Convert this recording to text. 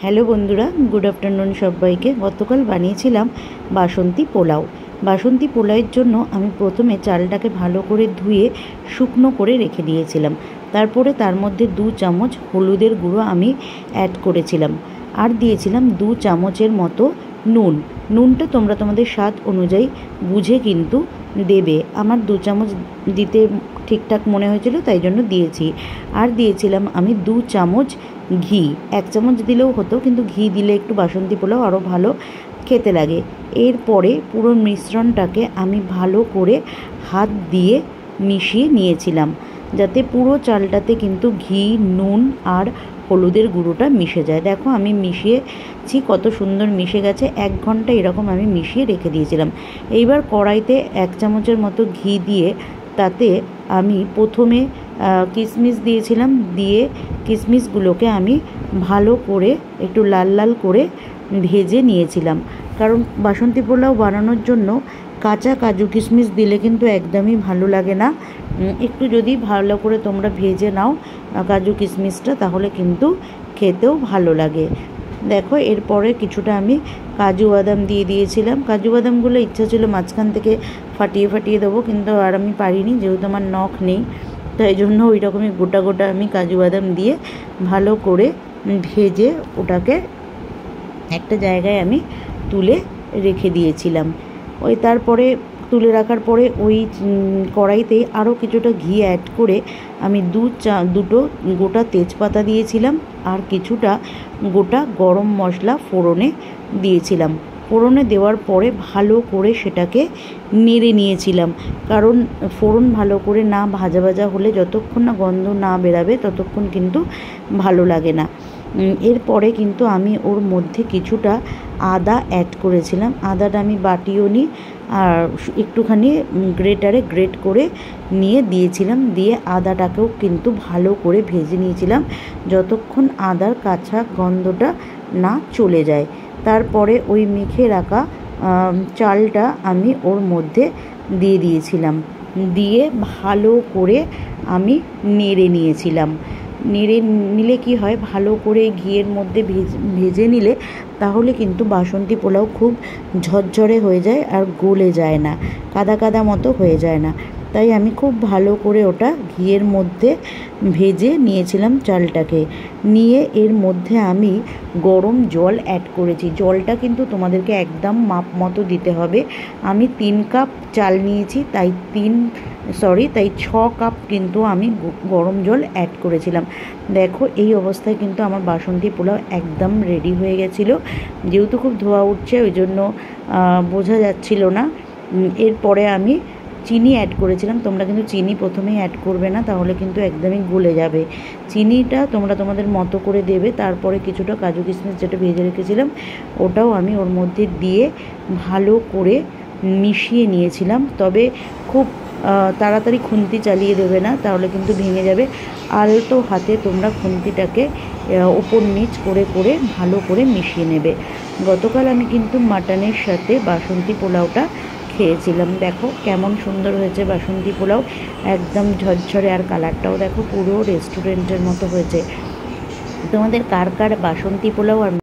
Hello বন্ধুরা, good afternoon সবাইকে। গতকাল বানিয়েছিলাম বাসন্তী পোলাও। বাসন্তী পোলাওয়ের জন্য আমি প্রথমে চালটাকে ভালো করে ধুয়ে শুকনো করে রেখে দিয়েছিলাম। তারপরে তার মধ্যে 2 চামচ হলুদের গুঁড়ো আমি অ্যাড করেছিলাম, আর দিয়েছিলাম 2 চামচের মতো নুন। নুনটা তোমরা তোমাদের স্বাদ অনুযায়ী বুঝে কিন্তু দেবে। আমার 2 চামচ দিতে ঠিকঠাক মনে হয়েছিল, তাই জন্য দিয়েছি। আর দিয়েছিলাম আমি 2 চামচ ঘি। 1 চামচ দিলেও হতো, কিন্তু ঘি দিলে একটু বাসন্তী পোলাও আরও ভালো খেতে লাগে। এরপরে পুরো মিশ্রণটাকে আমি ভালো করে হাত দিয়ে মিশিয়ে নিয়েছিলাম, যাতে পুরো চালটাতে কিন্তু ঘি, নুন আর হলুদের গুঁড়োটা মিশে যায়। দেখো আমি মিশিয়েছি, কত সুন্দর মিশে গেছে। 1 ঘন্টা এরকম আমি মিশিয়ে রেখে দিয়েছিলাম। এইবার কড়াইতে 1 চামচের মতো ঘি দিয়ে তাতে আমি প্রথমে কিশমিশ দিয়েছিলাম। দিয়ে কিশমিশগুলোকে আমি ভালো করে একটু লাল লাল করে ভেজে নিয়েছিলাম, কারণ বাসন্তী পোলাও বানানোর জন্য কাঁচা কাজু কিশমিশ দিলে কিন্তু একদমই ভালো লাগে না। একটু যদি ভালো করে তোমরা ভেজে নাও কাজু কিশমিশটা, তাহলে কিন্তু খেতেও ভালো লাগে। দেখো এরপরে কিছুটা আমি কাজু বাদাম দিয়ে দিয়েছিলাম। কাজু বাদামগুলো ইচ্ছা ছিল মাঝখান থেকে ফাটিয়ে ফাটিয়ে দেবো, কিন্তু আর আমি পারিনি, যেহেতু আমার নখ নেই। তাই জন্য ওই রকমই গোটা গোটা আমি কাজু বাদাম দিয়ে ভালো করে ভেজে ওটাকে একটা জায়গায় আমি তুলে রেখে দিয়েছিলাম। ওই তারপরে তুলে রাখার পরে ওই কড়াইতেই আরও কিছুটা ঘি অ্যাড করে আমি দুটো গোটা তেজপাতা দিয়েছিলাম, আর কিছুটা গোটা গরম মশলা ফোড়নে দিয়েছিলাম। ফোড়নে দেওয়ার পরে ভালো করে সেটাকে নেড়ে নিয়েছিলাম, কারণ ফোড়ন ভালো করে না ভাজা ভাজা হলে, যতক্ষণ না গন্ধ না বেরাবে ততক্ষণ কিন্তু ভালো লাগে না। এরপরে কিন্তু আমি ওর মধ্যে কিছুটা আদা অ্যাড করেছিলাম। আদাটা আমি বাটিও নিই, আর একটুখানি গ্রেটারে গ্রেট করে নিয়ে দিয়েছিলাম। দিয়ে আদাটাকেও কিন্তু ভালো করে ভেজে নিয়েছিলাম, যতক্ষণ আদার কাঁচা গন্ধটা না চলে যায়। তারপরে ওই মেখে রাখা চালটা আমি ওর মধ্যে দিয়ে দিয়েছিলাম। দিয়ে ভালো করে আমি নেড়ে নিয়েছিলাম। নেড়ে নিলে কি হয়, ভালো করে ঘিয়ের মধ্যে ভেজে নিলে তাহলে কিন্তু বাসন্তী পোলাও খুব ঝরঝরে হয়ে যায় আর গলে যায় না, কাদা কাদা মতো হয়ে যায় না। তাই আমি খুব ভালো করে ওটা ঘিয়ের মধ্যে ভেজে নিয়েছিলাম চালটাকে। নিয়ে এর মধ্যে আমি গরম জল অ্যাড করেছি। জলটা কিন্তু তোমাদেরকে একদম মাপ মতো দিতে হবে। আমি 3 কাপ চাল নিয়েছি, তাই 6 কাপ কিন্তু আমি গরম জল অ্যাড করেছিলাম। দেখো এই অবস্থায় কিন্তু আমার বাসন্তী পোলাও একদম রেডি হয়ে গেছিলো। যেহেতু খুব ধোয়া উঠছে, ওই জন্য বোঝা যাচ্ছিল না। এরপরে আমি চিনি অ্যাড করেছিলাম। তোমরা কিন্তু চিনি প্রথমেই অ্যাড করবে না, তাহলে কিন্তু একদমই গলে যাবে। চিনিটা তোমরা তোমাদের মতো করে দেবে। তারপরে কিছুটা কাজু কিশমিশ যেটা ভেজে রেখেছিলাম, ওটাও আমি ওর মধ্যে দিয়ে ভালো করে মিশিয়ে নিয়েছিলাম। তবে খুব তাড়াতাড়ি খুন্তি চালিয়ে দেবে না, তাহলে কিন্তু ভেঙে যাবে। আলতো হাতে তোমরা খুন্তিটাকে ওপর নিচ করে করে ভালো করে মিশিয়ে নেবে। গতকাল আমি কিন্তু মাটনের সাথে বাসন্তী পোলাওটা খেয়েছিলাম। দেখো কেমন সুন্দর হয়েছে বাসন্তী পোলাও, একদম ঝরঝরে, আর কালারটাও দেখো পুরো রেস্টুরেন্টের মতো হয়েছে। তোমাদের কার কার বাসন্তী পোলাও আর